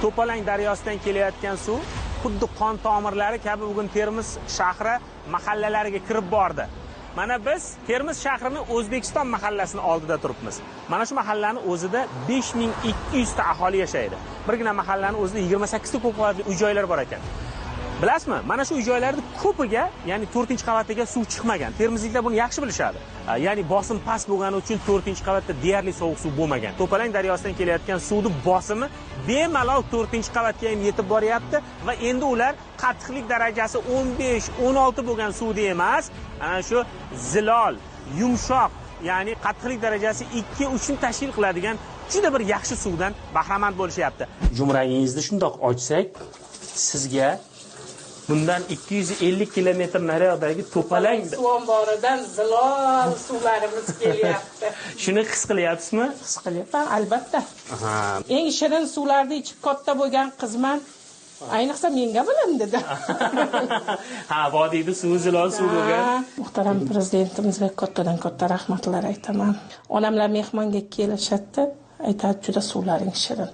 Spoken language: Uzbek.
To'palang daryosidan kelayotgan suv xuddi qon tomirlari kabi bugun Termiz shahri mahallalariga kirib bordi. Mana biz Termiz shahrini O'zbekiston mahallasini oldida turibmiz. Mana shu mahallani o'zida 5200 ta aholi yashaydi. Birgina mahallani o'zida 28 ta ko'p qavatli uy-joylar bor ekan. Bilasizmi? Mana shu uy-joylarning ko'piga, ya'ni 4-qavatiga suv chiqmagan. Termizliklar buni yaxshi bilishadi. Ya'ni bosim past bo'lgani uchun 4-qavatda deyarli sovuq suv bo'lmagan. To'palang daryosidan kelayotgan suvning bosimi bemalol 4-qavatga ham yetib boryapti va endi ular qattiqlik darajasi 15-16 bo'lgan suvda emas, ana shu zilol, yumshoq, ya'ni qattiqlik darajasi 2-3 ni tashkil qiladigan juda bir yaxshi suvdan bahramand bo'lishyapti. Jumrangizni shundoq ochsak, sizga bundan 250 kilometr nariyoqdagi To'palang suv omboridan zilol suvlarimiz kelyapti. Shuni his qilyapsizmi? His qilyapman, albatta. Eng shirin suvlarni ichib katta bo'lgan qizman. Ayniqsa menga bilindida. Vodiyda suv zilol suv bo'lgan. Muhtaram prezidentimizga kattadan katta rahmatlar aytaman. Onamlar mehmonga kelishadi, aytadi juda suvlaring shirin.